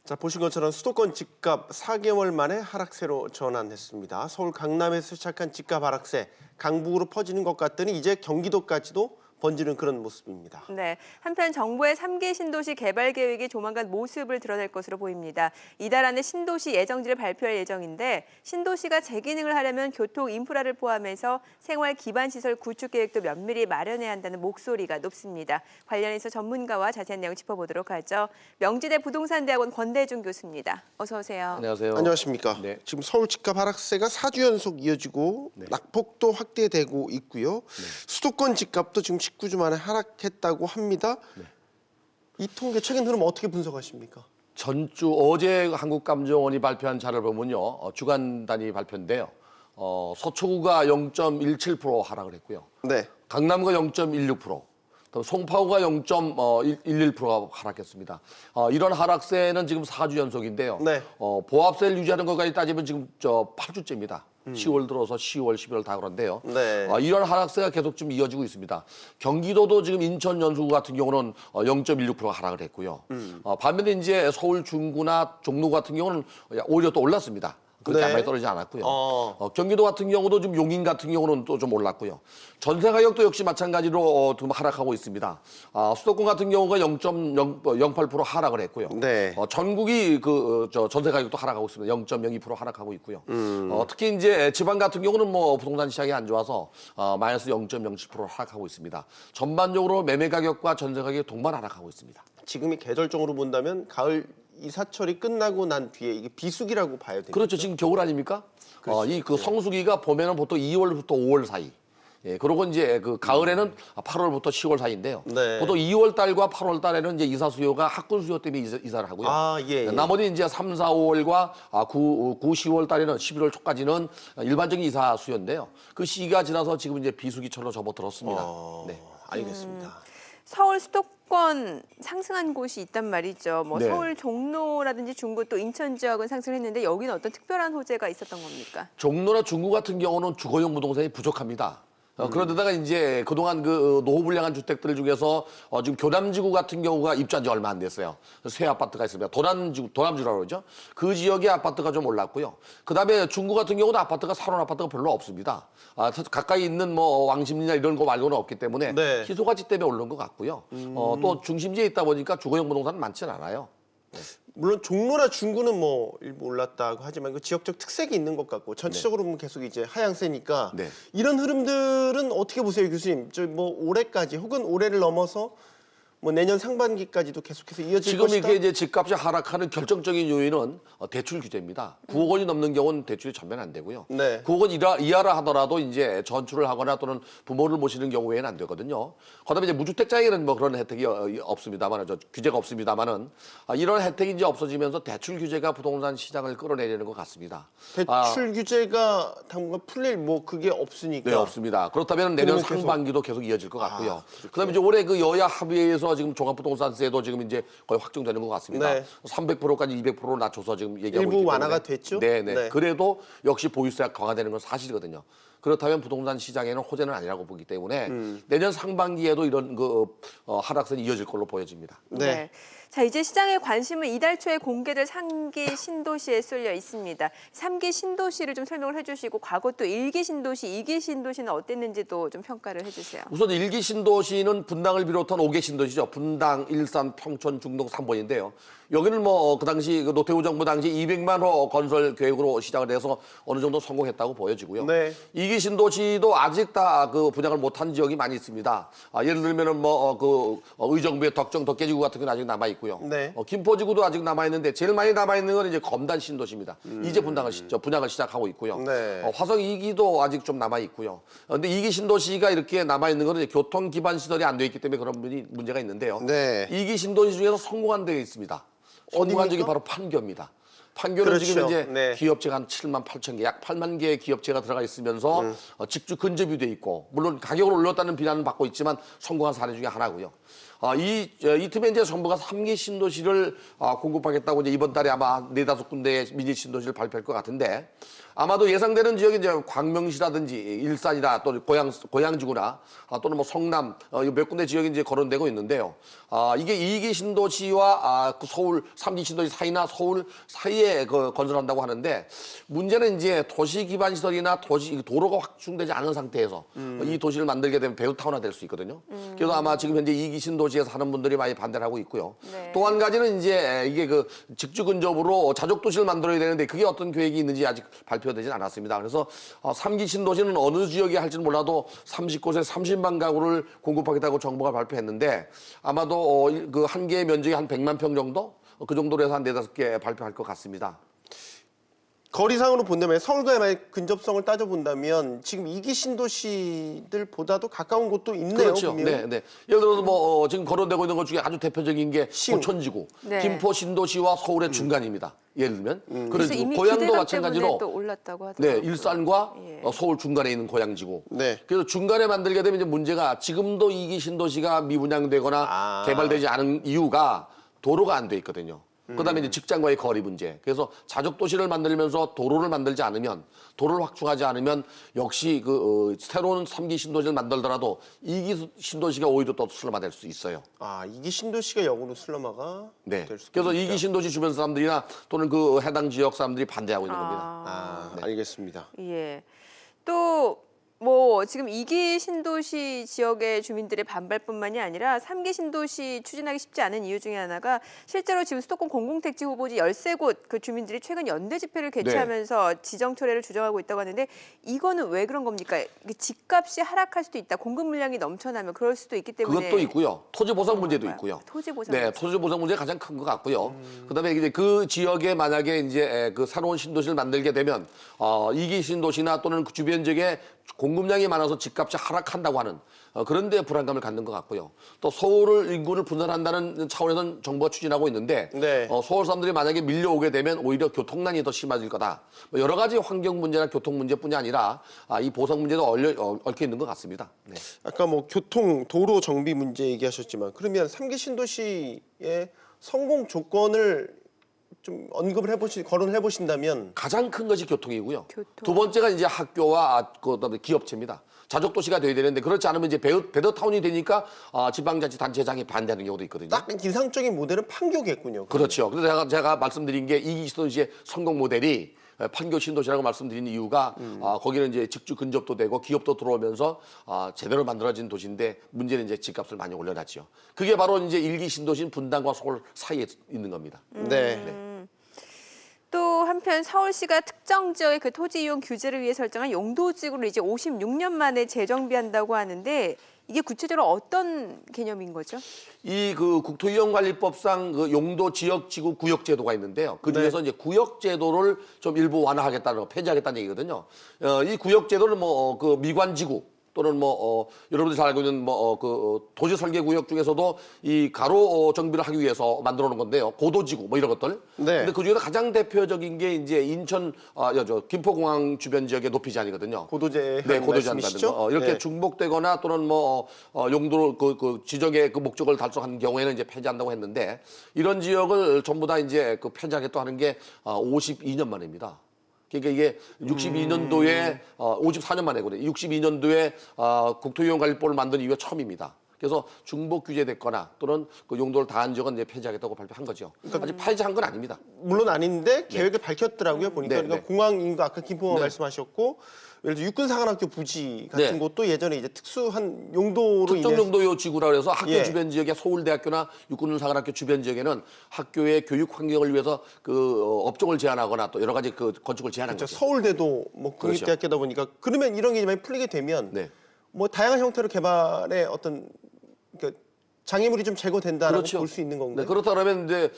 자, 보신 것처럼 수도권 집값 4개월 만에 하락세로 전환했습니다. 서울 강남에서 시작한 집값 하락세, 강북으로 퍼지는 것 같더니 이제 경기도까지도 번지는 그런 모습입니다. 네, 한편 정부의 3기 신도시 개발 계획이 조만간 모습을 드러낼 것으로 보입니다. 이달 안에 신도시 예정지를 발표할 예정인데 신도시가 재기능을 하려면 교통 인프라를 포함해서 생활 기반 시설 구축 계획도 면밀히 마련해야 한다는 목소리가 높습니다. 관련해서 전문가와 자세한 내용 짚어보도록 하죠. 명지대 부동산대학원 권대중 교수입니다. 어서 오세요. 안녕하세요. 안녕하십니까. 네. 지금 서울 집값 하락세가 4주 연속 이어지고 낙폭도 확대되고 있고요. 수도권 집값도 지금 19주 만에 하락했다고 합니다. 이 통계 최근 흐름 어떻게 분석하십니까? 전주 어제 한국감정원이 발표한 자료를 보면요. 주간 단위 발표인데요. 서초구가 0.17% 하락을 했고요. 네. 강남구가 0.16%, 또 송파구가 0.11%가 하락했습니다. 이런 하락세는 지금 4주 연속인데요. 네. 보합세를 유지하는 것까지 따지면 지금 8주째입니다. 10월 들어서 10월, 11월 다 그런데요. 네. 이런 하락세가 계속 좀 이어지고 있습니다. 경기도도 지금 인천 연수구 같은 경우는 0.16%가 하락을 했고요. 반면에 이제 서울 중구나 종로 같은 경우는 오히려 또 올랐습니다. 그렇게 네. 많이 떨어지지 않았고요. 경기도 같은 경우도 좀 용인 같은 경우는 또 좀 올랐고요. 전세 가격도 역시 마찬가지로 좀 하락하고 있습니다. 수도권 같은 경우가 0.08% 하락을 했고요. 네. 전국이 전세 가격도 하락하고 있습니다. 0.02% 하락하고 있고요. 특히 이제 지방 같은 경우는 뭐 부동산 시장이 안 좋아서 마이너스 0.07% 하락하고 있습니다. 전반적으로 매매 가격과 전세 가격이 동반 하락하고 있습니다. 지금이 계절적으로 본다면 가을 이사철이 끝나고 난 뒤에 이게 비수기라고 봐야 됩니다. 그렇죠. 지금 겨울 아닙니까? 그렇죠. 이 성수기가 봄에는 보통 2월부터 5월 사이. 예, 그리고 이제 그 가을에는 8월부터 10월 사이인데요. 네. 보통 2월 달과 8월 달에는 이제 이사 수요가 학군 수요 때문에 이사를 하고요. 예. 나머지 이제 3, 4, 5월과 9, 10월 달에는 11월 초까지는 일반적인 이사 수요인데요. 그 시기가 지나서 지금 이제 비수기철로 접어들었습니다. 네. 알겠습니다. 서울 수도권 상승한 곳이 있단 말이죠. 뭐 네. 서울 종로라든지 중구 또 인천 지역은 상승했는데 여기는 어떤 특별한 호재가 있었던 겁니까? 종로나 중구 같은 경우는 주거용 부동산이 부족합니다. 그런데다가 이제 그동안 그 노후불량한 주택들 중에서 지금 교남지구 같은 경우가 입주한 지 얼마 안 됐어요. 새 아파트가 있습니다. 도남주라고 그러죠. 그 지역의 아파트가 좀 올랐고요. 그다음에 중구 같은 경우도 아파트가 살원 아파트가 별로 없습니다. 가까이 있는 뭐 왕십리나 이런 거 말고는 없기 때문에 네. 희소가치 때문에 오른 것 같고요. 또 중심지에 있다 보니까 주거용 부동산은 많지는 않아요. 물론 종로나 중구는 뭐 일부 올랐다고 하지만 그 지역적 특색이 있는 것 같고 전체적으로 보면 계속 이제 하향세니까 네. 이런 흐름들은 어떻게 보세요, 교수님? 저 뭐 올해까지 혹은 올해를 넘어서 뭐 내년 상반기까지도 계속해서 이어질 지금 것이다. 이게 이제 집값이 하락하는 결정적인 요인은 대출 규제입니다. 9억 원이 넘는 경우는 대출이 전면 안 되고요. 네. 9억 원 이하라 하더라도 이제 전출을 하거나 또는 부모를 모시는 경우에는 안 되거든요. 그다음에 이제 무주택자에게는 뭐 그런 혜택이 없습니다만, 규제가 없습니다만은 이런 혜택이 이제 없어지면서 대출 규제가 부동산 시장을 끌어내리는 것 같습니다. 대출 규제가 당분간 풀릴 뭐 그게 없으니까. 네, 없습니다. 그렇다면 내년 그러면 계속- 상반기도 계속 이어질 것 같고요. 그렇게. 그다음에 이제 올해 그 여야 합의에서 지금 종합부동산세도 지금 이제 거의 확정되는 것 같습니다. 네. 300%까지 200%로 낮춰서 지금 얘기하고 일부 있기 때문에. 완화가 됐죠? 네네. 네. 그래도 역시 보유세가 강화되는 건 사실이거든요. 그렇다면 부동산 시장에는 호재는 아니라고 보기 때문에 내년 상반기에도 이런 하락세는 이어질 걸로 보여집니다. 네. 자, 이제 시장의 관심은 이달 초에 공개될 3기 신도시에 쏠려 있습니다. 3기 신도시를 좀 설명을 해주시고 과거 또 1기 신도시, 2기 신도시는 어땠는지도 좀 평가를 해주세요. 우선 1기 신도시는 분당을 비롯한 5개 신도시죠. 분당, 일산, 평촌, 중동 3번인데요. 여기는 뭐 그 당시 그 노태우 정부 당시 200만 호 건설 계획으로 시작을 해서 어느 정도 성공했다고 보여지고요. 네. 2기 신도시도 아직 다 그 분양을 못한 지역이 많이 있습니다. 예를 들면은 의정부의 덕계지구 같은 건 아직 남아 있고요. 네. 김포지구도 아직 남아 있는데 제일 많이 남아 있는 건 이제 검단 신도시입니다. 이제 분양을 시작하고 있고요. 네. 화성 2기도 아직 좀 남아 있고요. 근데 2기 신도시가 이렇게 남아 있는 거는 이제 교통 기반 시설이 안 돼 있기 때문에 그런 문제가 있는데요. 네. 2기 신도시 중에서 성공한 데가 있습니다. 성공한 적이 어디입니까? 바로 판교입니다. 판교는 그렇죠. 지금 이제 네. 기업체가 한 7만 8천 개, 약 8만 개의 기업체가 들어가 있으면서 직주 근접이 돼 있고 물론 가격을 올렸다는 비난은 받고 있지만 성공한 사례 중에 하나고요. 이 틈에 이제 정부가 3기 신도시를 공급하겠다고 이제 이번 달에 아마 4-5군데의 미니 신도시를 발표할 것 같은데 아마도 예상되는 지역이 이제 광명시라든지 일산이나 또 고양지구나 또는 뭐 성남 몇 군데 지역이 이제 거론되고 있는데요. 이게 2기 신도시와 그 서울 3기 신도시 사이나 서울 사이에 건설한다고 하는데 문제는 이제 도시 기반 시설이나 도로가 확충되지 않은 상태에서 이 도시를 만들게 되면 배후타운화 될 수 있거든요. 그래서 아마 지금 현재 2기 신도시에서 하는 분들이 많이 반대를 하고 있고요. 네. 또 한 가지는 이제 이게 그 직주 근접으로 자족 도시를 만들어야 되는데 그게 어떤 계획이 있는지 아직 발표되진 않았습니다. 그래서 3기 신도시는 어느 지역에 할지는 몰라도 30곳에 30만 가구를 공급하겠다고 정부가 발표했는데 아마도 그 한 개의 면적이 한 100만 평 정도? 그 정도로 해서 한 4-5개 발표할 것 같습니다. 거리상으로 본다면 서울과의 만약 근접성을 따져본다면 지금 2기 신도시들보다도 가까운 곳도 있네요. 그렇죠. 보면. 네, 네. 예를 들어서 뭐 지금 거론되고 있는 것 중에 아주 대표적인 게 시흥. 고천지구, 네. 김포 신도시와 서울의 중간입니다. 예를 들면 그래서 그래서 이미 고향도 기대감 마찬가지로 때문에 또 올랐다고 네, 하더라고요. 일산과 예. 서울 중간에 있는 고양지구. 네. 그래서 중간에 만들게 되면 이제 문제가 지금도 2기 신도시가 미분양되거나 개발되지 않은 이유가 도로가 안 돼 있거든요. 그다음에 이제 직장과의 거리 문제. 그래서 자족 도시를 만들면서 도로를 만들지 않으면 도로를 확충하지 않으면 역시 새로운 3기 신도시를 만들더라도 2기 신도시가 오히려 또 슬럼화될 수 있어요. 2기 신도시가 역으로 슬럼화가 네. 될 수도 그래서 있다. 2기 신도시 주변 사람들이나 또는 그 해당 지역 사람들이 반대하고 있는 겁니다. 알겠습니다. 예. 또 뭐 지금 2기 신도시 지역의 주민들의 반발뿐만이 아니라 3기 신도시 추진하기 쉽지 않은 이유 중에 하나가 실제로 지금 수도권 공공택지 후보지 13곳 그 주민들이 최근 연대 집회를 개최하면서 지정 철회를 주장하고 있다고 하는데 이거는 왜 그런 겁니까? 이게 집값이 하락할 수도 있다. 공급 물량이 넘쳐나면 그럴 수도 있기 때문에 그것도 있고요. 토지 보상 문제도 있고요. 토지 보상. 네, 토지 보상 문제가 가장 큰 것 같고요. 그다음에 이제 그 지역에 만약에 이제 그 새로운 신도시를 만들게 되면 2기 신도시나 또는 그 주변 지역에 공급량이 많아서 집값이 하락한다고 하는 그런 데 불안감을 갖는 것 같고요. 또 서울을 인구를 분산한다는 차원에서는 정부가 추진하고 있는데 네. 서울 사람들이 만약에 밀려오게 되면 오히려 교통난이 더 심해질 거다. 뭐 여러 가지 환경 문제나 교통 문제뿐이 아니라 이 보상 문제도 얽혀 있는 것 같습니다. 네. 아까 뭐 교통, 도로 정비 문제 얘기하셨지만 그러면 3기 신도시의 성공 조건을 좀 언급을 거론을 해보신다면 가장 큰 것이 교통이고요. 교통. 두 번째가 이제 학교와 그다음에 기업체입니다. 자족 도시가 돼야 되는데 그렇지 않으면 이제 베더타운이 되니까 지방자치단체장이 반대하는 경우도 있거든요. 딱 이상적인 모델은 판교겠군요. 그렇죠. 그래서 제가 말씀드린 게 2기 신도시의 성공 모델이 판교 신도시라고 말씀드린 이유가 거기는 이제 직주 근접도 되고 기업도 들어오면서 제대로 만들어진 도시인데 문제는 이제 집값을 많이 올려놨죠. 그게 바로 이제 1기 신도시인 분당과 서울 사이에 있는 겁니다. 네. 또 한편 서울시가 특정 지역의 그 토지 이용 규제를 위해 설정한 용도지구를 이제 56년 만에 재정비한다고 하는데 이게 구체적으로 어떤 개념인 거죠? 이 그 국토이용관리법상 그 용도 지역지구 구역제도가 있는데요. 그 중에서 이제 구역제도를 좀 일부 완화하겠다는 거, 폐지하겠다는 얘기거든요. 이 구역제도는 뭐 그 미관지구 또는 여러분들이 잘 알고 있는 도시 설계 구역 중에서도 이 가로 정비를 하기 위해서 만들어 놓은 건데요. 고도지구 뭐 이런 것들. 네. 근데 그 중에서 가장 대표적인 게 이제 인천 김포공항 주변 지역의 높이 제한이거든요. 고도제 네, 고도제한 말씀이시죠? 받는 거. 이렇게 네. 중복되거나 또는 용도로 그 지정의 그 목적을 달성하는 경우에는 이제 폐지한다고 했는데 이런 지역을 전부 다 이제 그 폐지하겠다 하는 게 52년 만입니다. 그러니까 이게 62년도에 54년 만에거든요. 62년도에 국토이용관리법을 만든 이후에 처음입니다. 그래서 중복 규제됐거나 또는 그 용도를 다한 지역은 이제 폐지하겠다고 발표한 거죠. 아직 폐지한 건 아닙니다. 물론 아닌데 계획을 밝혔더라고요. 보니까 네, 그러니까 네. 공항 인구 아까 김포 네. 말씀하셨고 예를 들어 육군사관학교 부지 같은 네. 곳도 예전에 이제 특수한 용도로 특정 인해서 용도요 지구라 그래서 학교 예. 주변 지역에 서울대학교나 육군사관학교 주변 지역에는 학교의 교육 환경을 위해서 그 업종을 제한하거나 또 여러 가지 그 건축을 제한한 그렇죠. 거죠. 서울대도 뭐 국립대학교다 보니까 그러면 이런 게 많이 풀리게 되면 네. 뭐 다양한 형태로 개발의 어떤 그러니까 장애물이 좀 제거된다라고 그렇죠. 볼 수 있는 건가요? 네, 그렇다 그러면 이제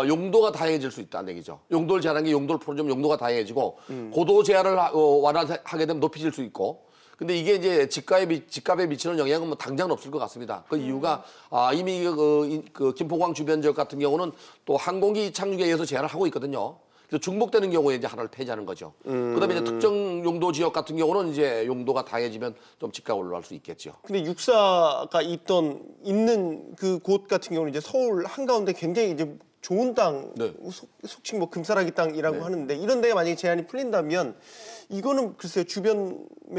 용도가 다양해질 수 있다는 얘기죠. 용도를 제한한 게 용도를 풀어주면 용도가 다양해지고 고도 제한을 완화하게 되면 높이질 수 있고. 근데 이게 이제 집값에 미치는 영향은 뭐 당장은 없을 것 같습니다. 그 이유가 이미 그 김포공항 주변 지역 같은 경우는 또 항공기 착륙에 의해서 제한을 하고 있거든요. 그래서 중복되는 경우에 이제 하나를 폐지하는 거죠. 그다음에 이제 특정 용도 지역 같은 경우는 이제 용도가 다해지면 좀 집값 올라갈 수 있겠죠. 근데 육사가 있는 그 곳 같은 경우는 이제 서울 한가운데 굉장히 이제 좋은 땅, 네. 속칭 뭐 금사라기 땅이라고 하는데 이런 데가 만약에 제한이 풀린다면 이거는 글쎄요 주변에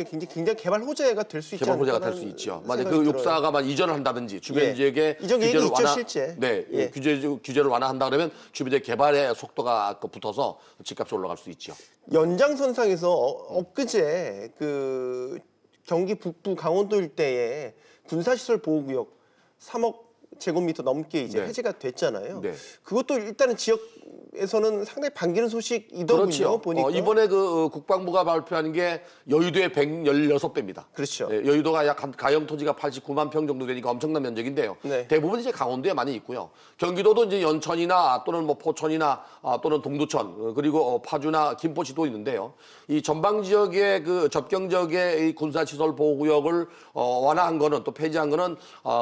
굉장히 개발 호재가 될 수 있지 개발 호재가 않을까 될 수 있죠. 만약 그 육사가 만 이전을 한다든지 주변 예. 지역에 이전 계획이 있죠, 실제. 네, 예. 규제를 완화한다 그러면 주변 지역 개발의 속도가 붙어서 집값이 올라갈 수 있죠. 연장선상에서 엊그제 그 경기 북부 강원도 일대에 군사시설 보호구역 3억 제곱미터 넘게 이제 네. 해제가 됐잖아요. 네. 그것도 일단은 지역에서는 상당히 반기는 소식이더군요. 그렇죠. 보니까. 이번에 그 국방부가 발표한 게 여의도의 116배입니다. 그렇죠. 여의도가 약 한 가용 토지가 89만 평 정도 되니까 엄청난 면적인데요. 네. 대부분 이제 강원도에 많이 있고요. 경기도도 이제 연천이나 또는 뭐 포천이나 또는 동두천 그리고 파주나 김포시도 있는데요. 이 전방 지역의 그 접경 지역의 이 군사시설 보호구역을 완화한 거는 또 폐지한 거는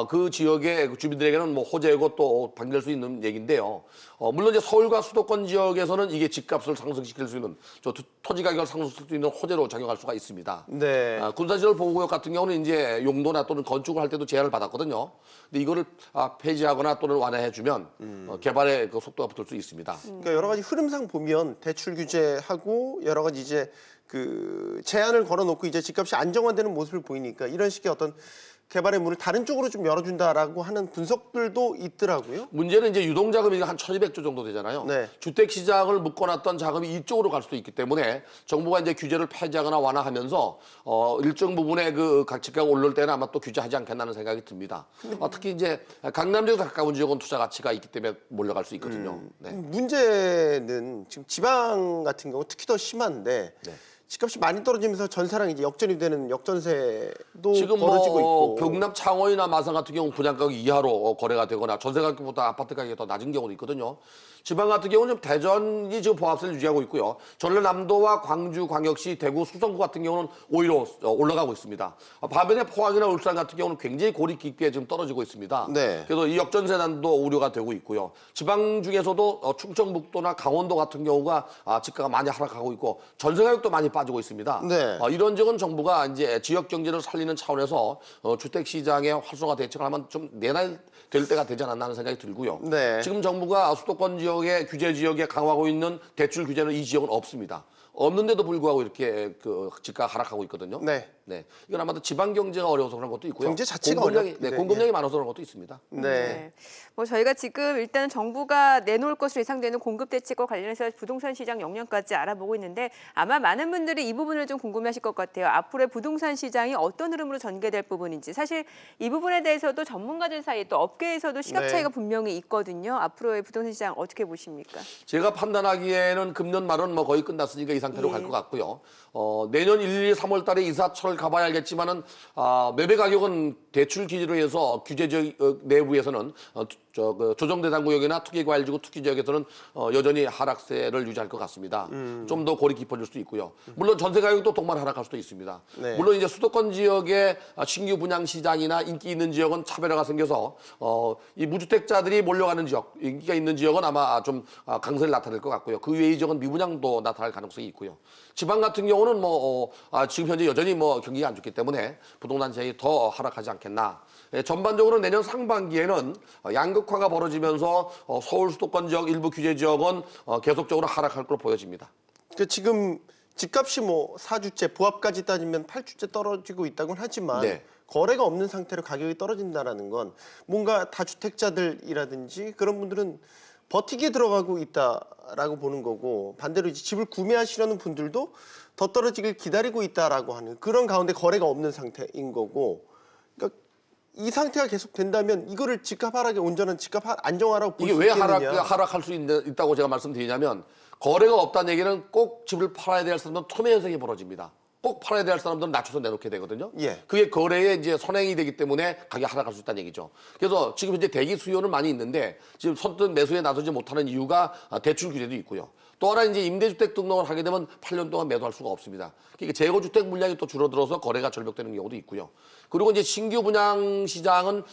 그 지역의 주민들에게는 뭐 호재고 또 반길 수 있는 얘기인데요. 물론 이제 서울과 수도권 지역에서는 이게 집값을 상승시킬 수 있는 토지 가격을 상승시킬 수 있는 호재로 작용할 수가 있습니다. 네. 군사시설 보호구역 같은 경우는 이제 용도나 또는 건축을 할 때도 제한을 받았거든요. 근데 이거를 폐지하거나 또는 완화해주면 개발의 그 속도가 붙을 수 있습니다. 그러니까 여러 가지 흐름상 보면 대출 규제하고 여러 가지 이제 그 제한을 걸어놓고 이제 집값이 안정화되는 모습을 보이니까 이런 식의 어떤 개발의 문을 다른 쪽으로 좀 열어준다라고 하는 분석들도 있더라고요. 문제는 이제 유동자금이 한 1,200조 정도 되잖아요. 네. 주택시장을 묶어놨던 자금이 이쪽으로 갈 수도 있기 때문에 정부가 이제 규제를 폐지하거나 완화하면서 일정 부분의 그 집가가 오를 때는 아마 또 규제하지 않겠나는 생각이 듭니다. 특히 이제 강남 지역에 가까운 지역은 투자 가치가 있기 때문에 몰려갈 수 있거든요. 네. 문제는 지금 지방 같은 경우 특히 더 심한데 네. 집값이 많이 떨어지면서 전세랑 이제 역전이 되는 역전세도 지금 벌어지고 있고. 경남 창원이나 마산 같은 경우 분양가격 이하로 거래가 되거나 전세 가격보다 아파트 가격이 더 낮은 경우도 있거든요. 지방 같은 경우는 대전이 지금 보합세를 유지하고 있고요. 전라남도와 광주, 광역시, 대구, 수성구 같은 경우는 오히려 올라가고 있습니다. 반면에 포항이나 울산 같은 경우는 굉장히 고리 깊게 지금 떨어지고 있습니다. 네. 그래서 이 역전세난도 우려가 되고 있고요. 지방 중에서도 충청북도나 강원도 같은 경우가 집가가 많이 하락하고 있고 전세 가격도 많이 빠지고 있습니다. 네. 이런 적은 정부가 이제 지역 경제를 살리는 차원에서 주택 시장의 활성화 대책을 하면 좀 내놔야 될 때가 되지 않았나 하는 생각이 들고요. 네. 지금 정부가 수도권 지역의 규제 지역에 강화하고 있는 대출 규제는 이 지역은 없습니다. 없는데도 불구하고 이렇게 그 집가가 하락하고 있거든요. 네. 네. 이건 아마도 지방 경제가 어려워서 그런 것도 있고요. 경제 자체가 공급량이, 어렵- 네, 공급량이 많아서 그런 것도 있습니다. 네. 뭐 저희가 지금 일단 정부가 내놓을 것으로 예상되는 공급 대책과 관련해서 부동산 시장 역량까지 알아보고 있는데 아마 많은 분들이 이 부분을 좀 궁금해하실 것 같아요. 앞으로의 부동산 시장이 어떤 흐름으로 전개될 부분인지 사실 이 부분에 대해서도 전문가들 사이에 또 업계에서도 시각 네. 차이가 분명히 있거든요. 앞으로의 부동산 시장 어떻게 보십니까? 제가 판단하기에는 금년 말은 뭐 거의 끝났으니까 이 상태로 예. 갈 것 같고요. 내년 1, 2, 3월 달에 이사철 가봐야 알겠지만은 매매 가격은 대출 기준으로 해서 규제 지역 내부에서는 조정대상 구역이나 투기과열지구 투기 지역에서는 여전히 하락세를 유지할 것 같습니다. 좀 더 골이 깊어질 수 있고요. 물론 전세 가격도 동반 하락할 수도 있습니다. 네. 물론 이제 수도권 지역의 신규 분양 시장이나 인기 있는 지역은 차별화가 생겨서 이 무주택자들이 몰려가는 지역, 인기가 있는 지역은 아마 좀 강세를 나타낼 것 같고요. 그 외의 지역은 미분양도 나타날 가능성이 있고요. 지방 같은 경우는 지금 현재 여전히 경기가 안 좋기 때문에 부동산 시장이 더 하락하지 않겠나. 전반적으로 내년 상반기에는 양극화가 벌어지면서 서울 수도권 지역 일부 규제 지역은 계속적으로 하락할 걸로 보여집니다. 그 지금 집값이 4주째 부합까지 따지면 8주째 떨어지고 있다고는 하지만 네. 거래가 없는 상태로 가격이 떨어진다라는 건 뭔가 다주택자들이라든지 그런 분들은 버티기에 들어가고 있다라고 보는 거고 반대로 이제 집을 구매하시려는 분들도 더 떨어지길 기다리고 있다라고 하는 그런 가운데 거래가 없는 상태인 거고 그러니까 이 상태가 계속 된다면 이거를 집값 하락의 온전한 집값 안정화라고 볼 이게 수 왜 있겠느냐. 하락할 수 있다고 제가 말씀드리냐면 거래가 없다는 얘기는 꼭 집을 팔아야 될 사람들은 투매 현상이 벌어집니다. 꼭 팔아야 될 사람들은 낮춰서 내놓게 되거든요. 예. 그게 거래의 이제 선행이 되기 때문에 가격이 하락할 수 있다는 얘기죠. 그래서 지금 현재 대기 수요는 많이 있는데 지금 선뜻 매수에 나서지 못하는 이유가 대출 규제도 있고요. 또 하나 이제 임대주택 등록을 하게 되면 8년 동안 매도할 수가 없습니다. 그러니까 재고주택 물량이 또 줄어들어서 거래가 절벽되는 경우도 있고요. 그리고 이제 신규 분양 시장은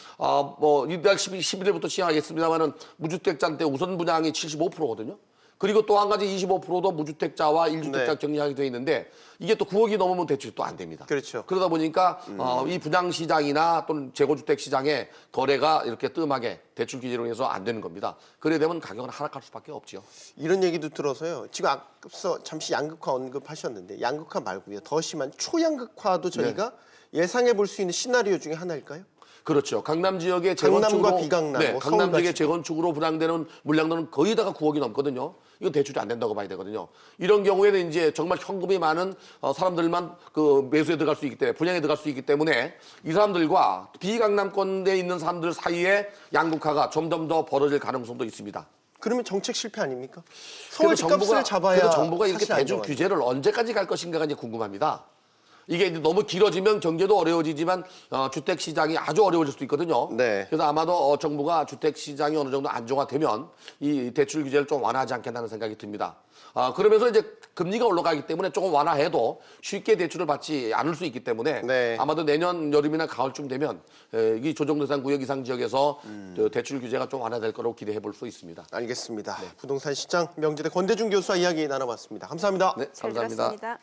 이달 11일부터 시행하겠습니다만은 무주택자한테 우선 분양이 75%거든요. 그리고 또 한 가지 25%도 무주택자와 1주택자 네. 격리하게 돼 있는데 이게 또 9억이 넘으면 대출이 또 안 됩니다. 그렇죠. 그러다 보니까 이 분양 시장이나 또는 재고주택 시장에 거래가 이렇게 뜸하게 대출 규제로 해서 안 되는 겁니다. 그래 되면 가격은 하락할 수밖에 없죠. 이런 얘기도 들어서요. 지금 앞서 잠시 양극화 언급하셨는데 양극화 말고요. 더 심한 초양극화도 저희가 예상해 볼 수 있는 시나리오 중에 하나일까요? 그렇죠. 강남 지역의 강남과 재건축으로 비강남, 네, 뭐 강남 서울같이. 지역의 재건축으로 분양되는 물량들은 거의 다가 9억이 넘거든요. 이건 대출이 안 된다고 봐야 되거든요. 이런 경우에는 이제 정말 현금이 많은 사람들만 그 매수에 들어갈 수 있기 때문에 분양에 들어갈 수 있기 때문에 이 사람들과 비강남권에 있는 사람들 사이에 양극화가 점점 더 벌어질 가능성도 있습니다. 그러면 정책 실패 아닙니까? 그래서 서울 집값을 잡아야 그래서 정부가 이렇게 사실 대중 안정화죠. 규제를 언제까지 갈 것인가가 이제 궁금합니다. 이게 이제 너무 길어지면 경제도 어려워지지만 주택 시장이 아주 어려워질 수도 있거든요. 네. 그래서 아마도 정부가 주택 시장이 어느 정도 안정화되면 이 대출 규제를 좀 완화하지 않겠다는 생각이 듭니다. 그러면서 이제 금리가 올라가기 때문에 조금 완화해도 쉽게 대출을 받지 않을 수 있기 때문에 네. 아마도 내년 여름이나 가을쯤 되면 이 조정대상 구역 이상 지역에서 대출 규제가 좀 완화될 거라고 기대해 볼 수 있습니다. 알겠습니다. 부동산 시장 명지대 권대중 교수와 이야기 나눠봤습니다. 감사합니다. 네, 잘 감사합니다. 들었습니다.